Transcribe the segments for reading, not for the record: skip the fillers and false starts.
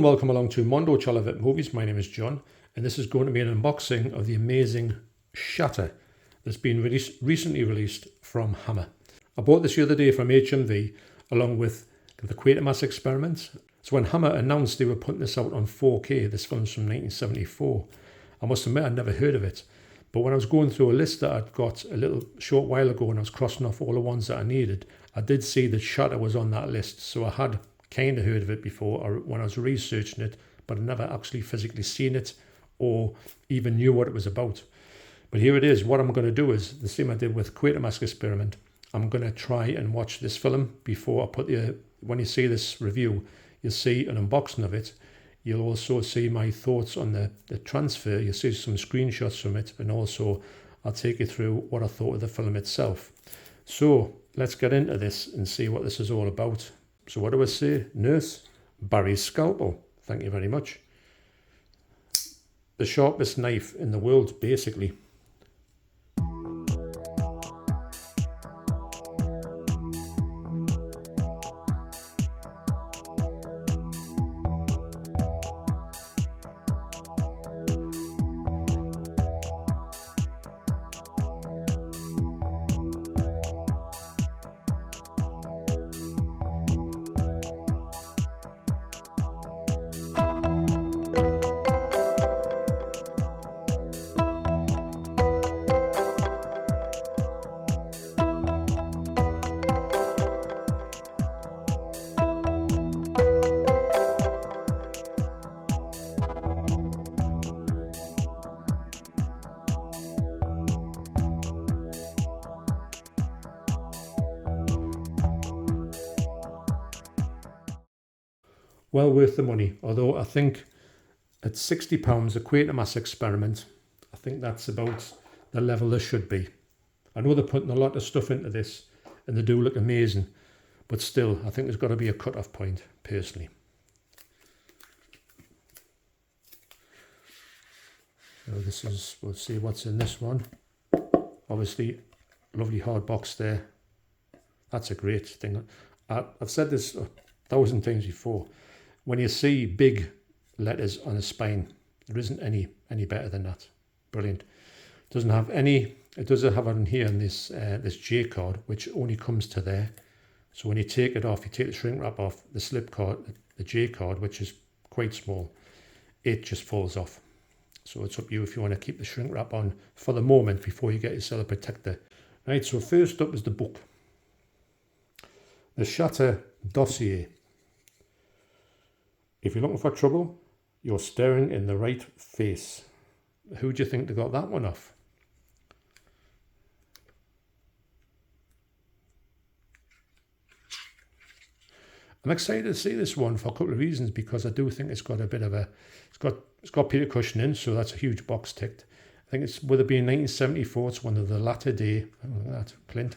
and welcome along to Mondo Chelloveck Movies. My name is John, and this is going to be an unboxing of the amazing Shatter that's been recently released from Hammer. I bought this the other day from HMV along with the Quatermass Experiment. So when Hammer announced they were putting this out on 4K, this film's from 1974, I must admit I'd never heard of it. But when I was going through a list that I'd got a little short while ago and I was crossing off all the ones that I needed, I did see that Shatter was on that list. So I had kind of heard of it before or when I was researching it, but I never actually physically seen it or even knew what it was about. But here it is. What I'm going to do is the same I did with Quatermass Experiment. I'm going to try and watch this film before I put when you see this review, you'll see an unboxing of it. You'll also see my thoughts on the transfer. You'll see some screenshots from it, and also I'll take you through what I thought of the film itself. So let's get into this and see what this is all about. So what do I say? Nurse, Barry's scalpel. Thank you very much. The sharpest knife in the world, basically. Well worth the money, although I think at £60 a Quatermass Experiment, I think that's about the level there should be. I know they're putting a lot of stuff into this and they do look amazing, but still I think there's got to be a cut-off point personally. So this is, we'll see what's in this one. Obviously lovely hard box there. That's a great thing. I've said this 1,000 times before. When you see big letters on a spine, there isn't any better than that. Brilliant. Doesn't have any. It does have it in here in this this J card, which only comes to there. So when you take it off, you take the shrink wrap off, the slip card, the J card, which is quite small, it just falls off. So it's up to you if you want to keep the shrink wrap on for the moment before you get yourself a protector. Right. So first up is the book, the Shatter dossier. If you're looking for trouble, you're staring in the right face. Who do you think they got that one off? I'm excited to see this one for a couple of reasons, because I do think it's got a bit of a, it's got Peter Cushing, so that's a huge box ticked. I think it's, with it being 1974, it's one of the latter day, oh, that Clint,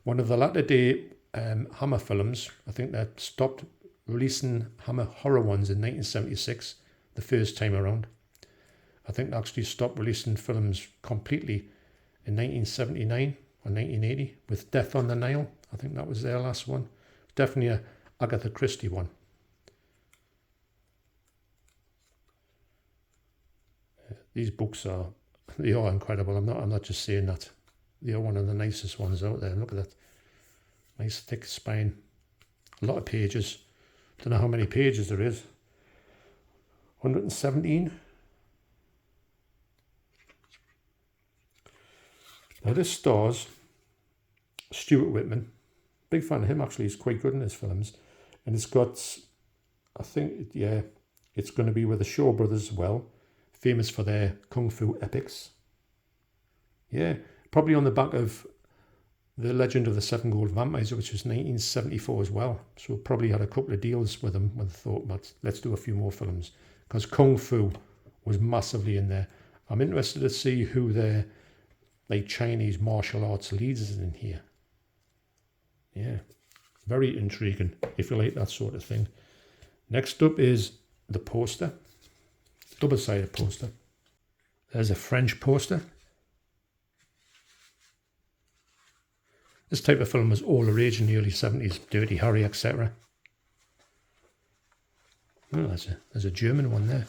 one of the latter day Hammer films. I think that stopped releasing Hammer horror ones in 1976, the first time around. I think they actually stopped releasing films completely in 1979 or 1980 with Death on the Nile. I think that was their last one. Definitely a Agatha Christie one. These books are, they are incredible. I'm not just saying that. They are one of the nicest ones out there. Look at that. Nice thick spine. A lot of pages. Don't know how many pages there is. 117. Now this stars Stuart Whitman. Big fan of him actually. He's quite good in his films. And it's got, I think, yeah, it's going to be with the Shaw Brothers as well. Famous for their Kung Fu epics. Yeah, probably on the back of The Legend of the Seven Gold Vampires, which was 1974 as well. So probably had a couple of deals with them when they thought, let's do a few more films. Because Kung Fu was massively in there. I'm interested to see who their like Chinese martial arts leads is in here. Yeah, very intriguing if you like that sort of thing. Next up is the poster. Double-sided poster. There's a French poster. This type of film was all the rage in the early 70s, Dirty Harry, etc. Oh, there's a German one there.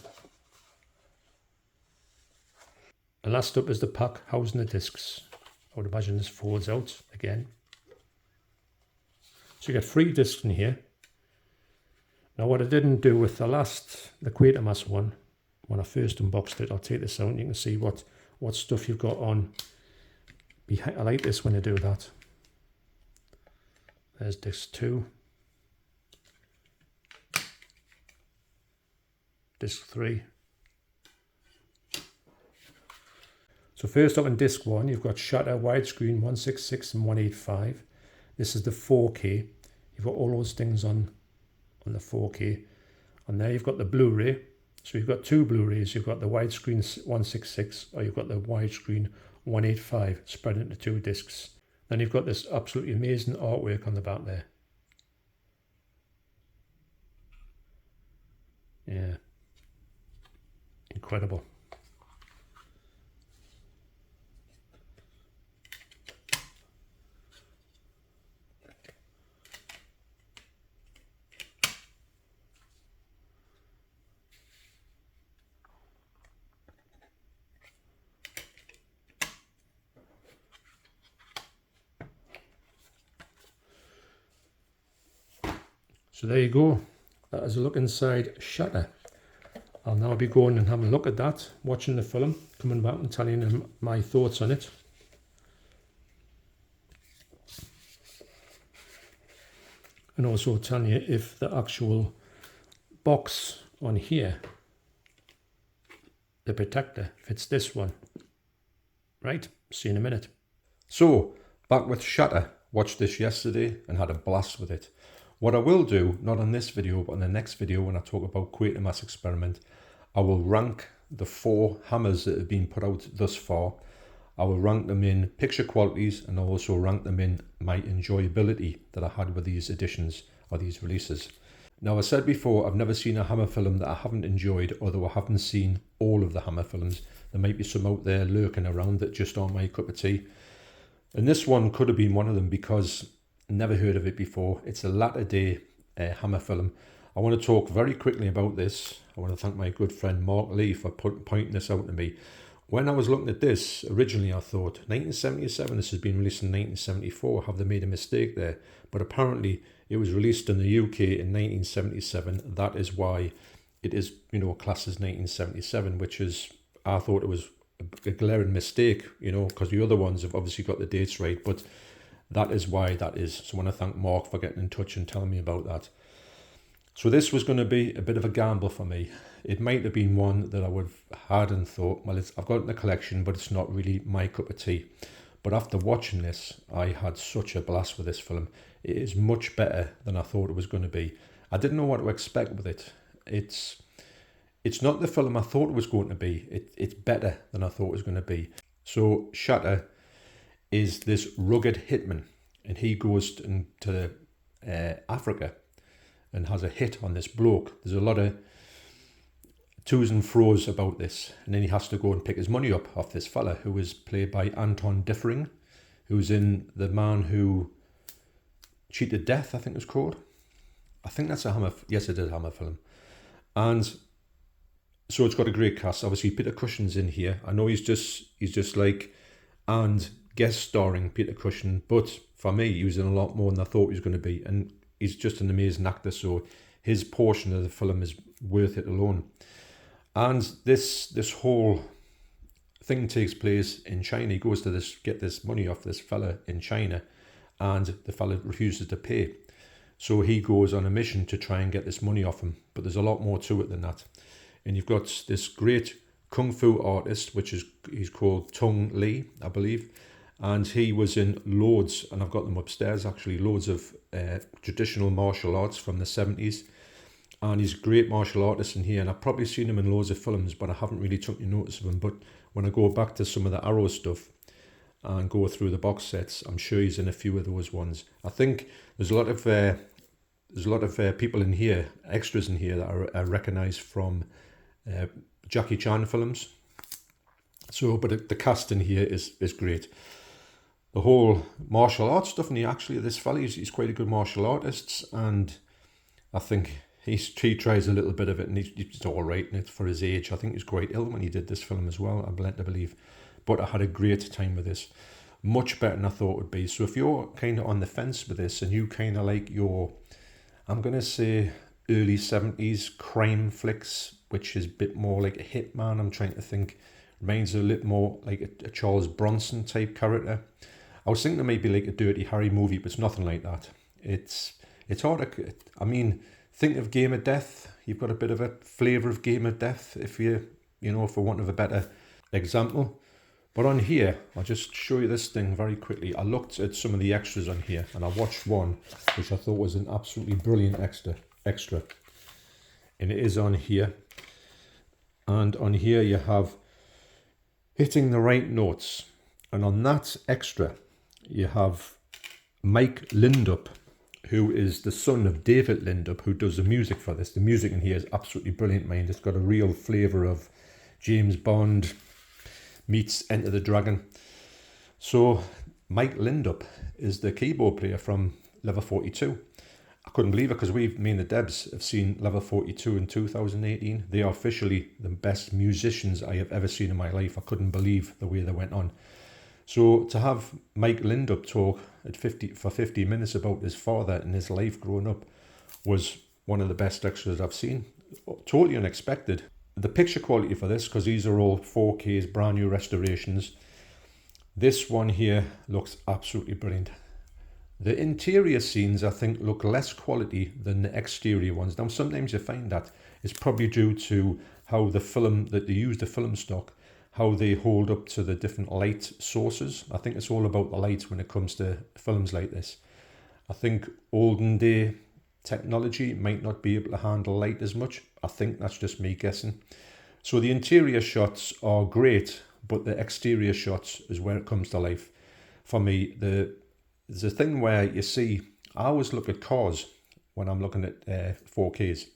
And last up is the pack housing the discs. I would imagine this folds out again. So you get 3 discs in here. Now what I didn't do with the Quatermass one, when I first unboxed it, I'll take this out and you can see what stuff you've got on behind. I like this when I do that. There's disc 2. Disc 3. So first up in disc 1, you've got Shatter widescreen 166 and 185. This is the 4K. You've got all those things on the 4K. And there you've got the Blu-ray. So you've got 2 Blu-rays. You've got the widescreen 166 or you've got the widescreen 185 spread into 2 discs. Then you've got this absolutely amazing artwork on the back there. Yeah. Incredible. So there you go. That is a look inside Shatter. I'll now be going and having a look at that, watching the film, coming back and telling them my thoughts on it. And also telling you if the actual box on here, the protector, fits this one. Right, see you in a minute. So, back with Shatter. Watched this yesterday and had a blast with it. What I will do, not on this video, but on the next video when I talk about Quatermass Experiment, I will rank the 4 hammers that have been put out thus far. I will rank them in picture qualities and I'll also rank them in my enjoyability that I had with these editions or these releases. Now, I said before, I've never seen a hammer film that I haven't enjoyed, although I haven't seen all of the hammer films. There might be some out there lurking around that just aren't my cup of tea. And this one could have been one of them because never heard of it before. It's a latter day hammer film. I want to talk very quickly about this. I want to thank my good friend Mark Lee for pointing this out to me. When I was looking at this, originally I thought 1977, this has been released in 1974. Have they made a mistake there? But apparently it was released in the UK in 1977. That is why it is, classed as 1977, which is, I thought it was a glaring mistake, because the other ones have obviously got the dates right, but that is why that is. So I want to thank Mark for getting in touch and telling me about that. So this was going to be a bit of a gamble for me. It might have been one that I would have had and thought, well, I've got it in the collection, but it's not really my cup of tea. But after watching this, I had such a blast with this film. It is much better than I thought it was going to be. I didn't know what to expect with it. It's not the film I thought it was going to be. It's better than I thought it was going to be. So Shatter is this rugged hitman, and he goes into Africa and has a hit on this bloke. There's a lot of to's and fro's about this, and then he has to go and pick his money up off this fella who is played by Anton Differing, who's in The Man Who Cheated Death, I think it's called. I think that's a Hammer. Yes, it is a Hammer film. And so it's got a great cast. Obviously, Peter Cushing's in here. I know he's just like, and guest starring Peter Cushing, but for me, he was in a lot more than I thought he was going to be, and he's just an amazing actor. So his portion of the film is worth it alone. And this whole thing takes place in China. He goes to get this money off this fella in China, and the fella refuses to pay. So he goes on a mission to try and get this money off him. But there's a lot more to it than that. And you've got this great kung fu artist, he's called Tung Lee, I believe. And he was in loads, and I've got them upstairs actually, loads of traditional martial arts from the 70s. And he's a great martial artist in here, and I've probably seen him in loads of films, but I haven't really taken notice of him. But when I go back to some of the Arrow stuff and go through the box sets, I'm sure he's in a few of those ones. I think there's a lot of people in here, extras in here, that are recognised from Jackie Chan films. So, but the cast in here is great. The whole martial arts stuff in here, actually, this fella, he's quite a good martial artist, and I think he tries a little bit of it, and he's all right in it for his age. I think he was quite ill when he did this film as well, I'm led to believe. But I had a great time with this. Much better than I thought it would be. So if you're kind of on the fence with this, and you kind of like your, I'm going to say early 70s crime flicks, which is a bit more like a hitman, I'm trying to think, reminds a little more like a Charles Bronson type character. I was thinking it might be like a Dirty Harry movie, but it's nothing like that. It's hard to, I mean, think of Game of Death. You've got a bit of a flavour of Game of Death, if you know, for want of a better example. But on here, I'll just show you this thing very quickly. I looked at some of the extras on here, and I watched one which I thought was an absolutely brilliant extra. And it is on here. And on here you have hitting the right notes. And on that extra, you have Mike Lindup, who is the son of David Lindup, who does the music for this. The music in here is absolutely brilliant, mind. It's got a real flavour of James Bond meets Enter the Dragon. So Mike Lindup is the keyboard player from Level 42. I couldn't believe it, because me and the Debs have seen Level 42 in 2018. They are officially the best musicians I have ever seen in my life. I couldn't believe the way they went on. So to have Mike Lindup talk for 50 minutes about his father and his life growing up was one of the best extras I've seen. Totally unexpected. The picture quality for this, because these are all 4Ks, brand new restorations, this one here looks absolutely brilliant. The interior scenes, I think, look less quality than the exterior ones. Now, sometimes you find that it's probably due to how the film, that they use the film stock, how they hold up to the different light sources. I think it's all about the light when it comes to films like this. I think olden day technology might not be able to handle light as much. I think that's just me guessing. So the interior shots are great, but the exterior shots is where it comes to life. For me, there's a thing where you see, I always look at cars when I'm looking at 4Ks.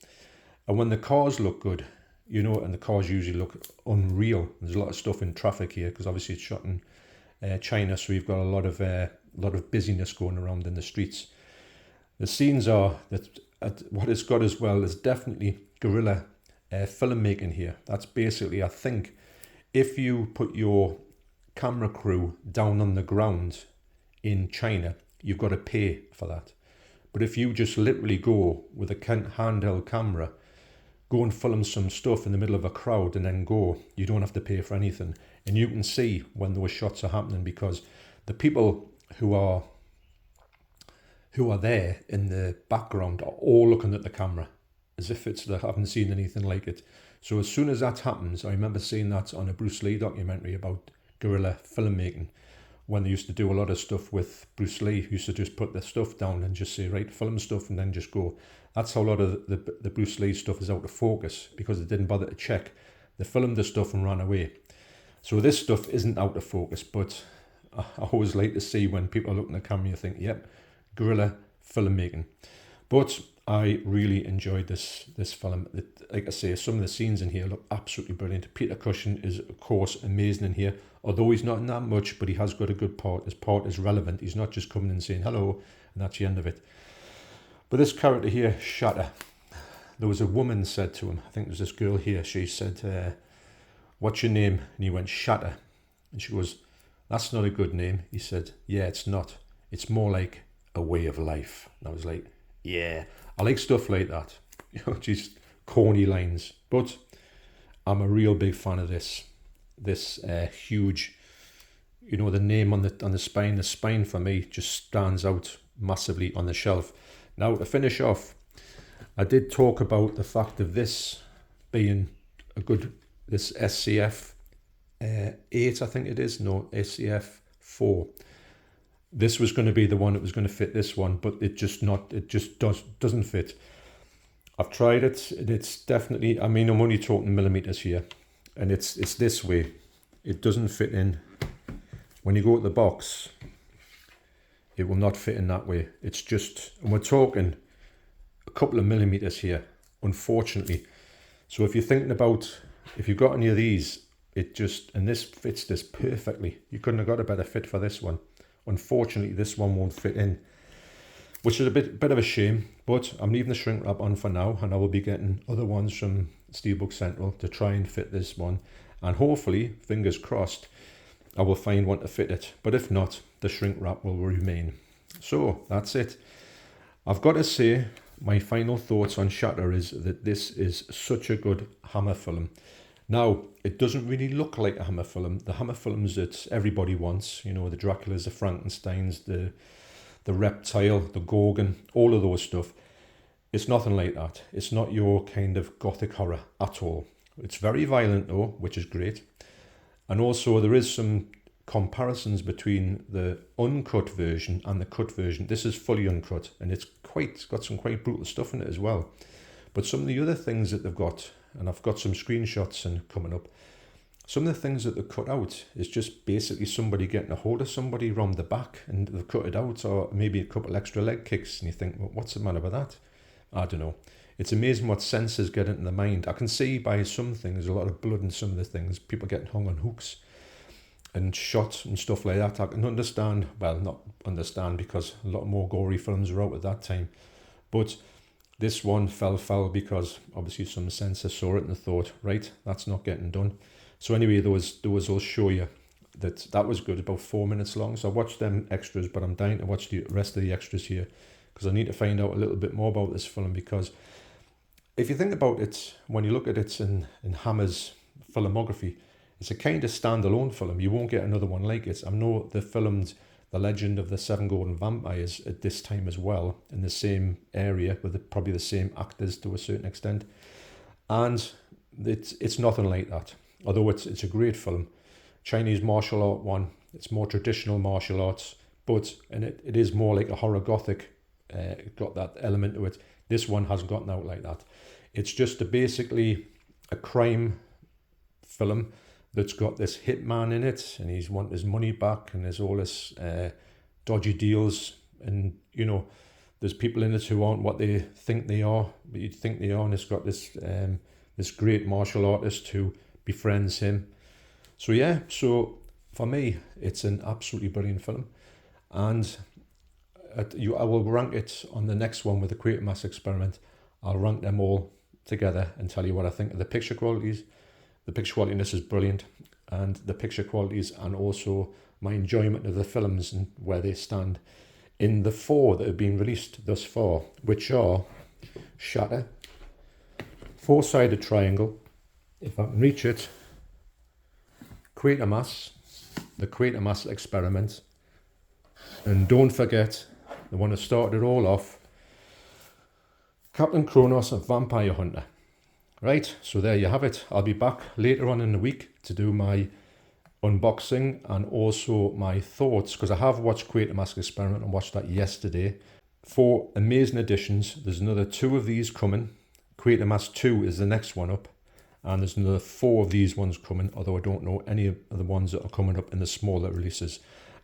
And when the cars look good, you know, and the cars usually look unreal. There's a lot of stuff in traffic here, because obviously it's shot in China, so you've got a lot of busyness going around in the streets. The scenes are, that what it's got as well is definitely guerrilla filmmaking here. That's basically, I think, if you put your camera crew down on the ground in China, you've got to pay for that. But if you just literally go with a handheld camera, go and film some stuff in the middle of a crowd and then go, you don't have to pay for anything. And you can see when those shots are happening, because the people who are there in the background are all looking at the camera as if they haven't seen anything like it. So as soon as that happens, I remember seeing that on a Bruce Lee documentary about guerrilla filmmaking, when they used to do a lot of stuff with Bruce Lee. He used to just put the stuff down and just say, right, film stuff, and then just go. That's how a lot of the Bruce Lee stuff is out of focus, because they didn't bother to check. They filmed the stuff and ran away. So this stuff isn't out of focus, but I always like to see when people are looking at the camera, you think, yep, guerrilla filmmaking. But I really enjoyed this film. Like I say, some of the scenes in here look absolutely brilliant. Peter Cushing is, of course, amazing in here. Although he's not in that much, but he has got a good part. His part is relevant. He's not just coming and saying hello, and that's the end of it. But this character here, Shatter, there was a woman said to him, I think it was this girl here, she said, what's your name? And he went, Shatter. And she goes, that's not a good name. He said, yeah, it's not. It's more like a way of life. And I was like, yeah, I like stuff like that. You know, just corny lines. But I'm a real big fan of this huge, you know, the name on the spine. The spine for me just stands out massively on the shelf. Now, to finish off, I did talk about the fact of this being this SCF 8, I think it is. No, SCF 4. This was going to be the one that was going to fit this one, but it just doesn't fit. I've tried it. It's definitely, I mean, I'm only talking millimeters here, and it's this way. It doesn't fit in. When you go to the box, it will not fit in that way. It's just, and we're talking a couple of millimeters here, unfortunately. So if you're thinking about, if you've got any of these, and this fits this perfectly. You couldn't have got a better fit for this one. Unfortunately, this one won't fit in. which is a bit of a shame, but I'm leaving the shrink wrap on for now, and I will be getting other ones from Steelbook Central to try and fit this one, and hopefully, fingers crossed, I will find one to fit it, but if not, the shrink wrap will remain. So that's it. I've got to say, my final thoughts on Shatter is that this is such a good Hammer film. Now, it doesn't really look like a Hammer film. The Hammer films that everybody wants, you know, the Draculas, the Frankensteins, the Reptile, the Gorgon, all of those stuff. It's nothing like that. It's not your kind of gothic horror at all. It's very violent though, which is great. And also there is some comparisons between the uncut version and the cut version. This is fully uncut, and it's got some quite brutal stuff in it as well. But some of the other things that they've got, and I've got some screenshots and coming up, some of the things that they cut out is just basically somebody getting a hold of somebody around the back and they've cut it out, or maybe a couple extra leg kicks, and you think, well, what's the matter with that? I don't know. It's amazing what senses get into the mind. I can see by some things, a lot of blood in some of the things, people getting hung on hooks and shot and stuff like that. I can understand, well, not understand, because a lot more gory films were out at that time. But this one fell because obviously some censor saw it and thought, right, that's not getting done. So anyway, those will show you that was good, about 4 minutes long. So I watched them extras, but I'm dying to watch the rest of the extras here, because I need to find out a little bit more about this film. Because if you think about it, when you look at it in Hammer's filmography, it's a kind of standalone film. You won't get another one like it. I know they filmed The Legend of the Seven Golden Vampires at this time as well, in the same area, with probably the same actors to a certain extent. And it's nothing like that. Although it's a great film. Chinese martial art one, it's more traditional martial arts, and it is more like a horror gothic, got that element to it. This one hasn't gotten out like that. It's just basically a crime film that's got this hitman in it, and he's wanting his money back, and there's all this dodgy deals, and you know, there's people in it who aren't what they think they are, but you'd think they are, and it's got this this great martial artist who befriends him. So yeah, so for me, it's an absolutely brilliant film, and I will rank it on the next one with the Quatermass Experiment. I'll rank them all together and tell you what I think of the picture qualities. The picture quality in this is brilliant, and the picture qualities, and also my enjoyment of the films and where they stand in the 4 that have been released thus far, which are Shatter, Four-Sided Triangle, if I can reach it, Quatermass, the Quatermass Experiment, and don't forget the one that started it all off, Captain Kronos, a Vampire Hunter. Right, so there you have it. I'll be back later on in the week to do my unboxing and also my thoughts, because I have watched Quatermass Experiment and watched that yesterday. 4 amazing editions. There's another 2 of these coming. Quatermass 2 is the next one up, and there's another 4 of these ones coming, although I don't know any of the ones that are coming up in the smaller releases.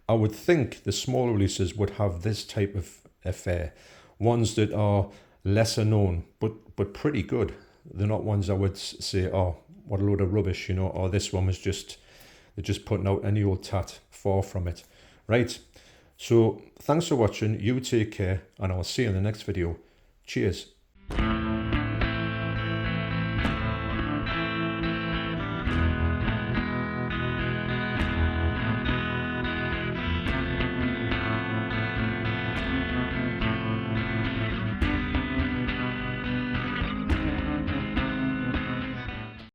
I would think the smaller releases would have this type of affair. Ones that are lesser known, but pretty good. They're not ones I would say, oh, what a load of rubbish, you know, or this one was they're just putting out any old tat. Far from it. Right, so thanks for watching, you take care, and I'll see you in the next video. Cheers.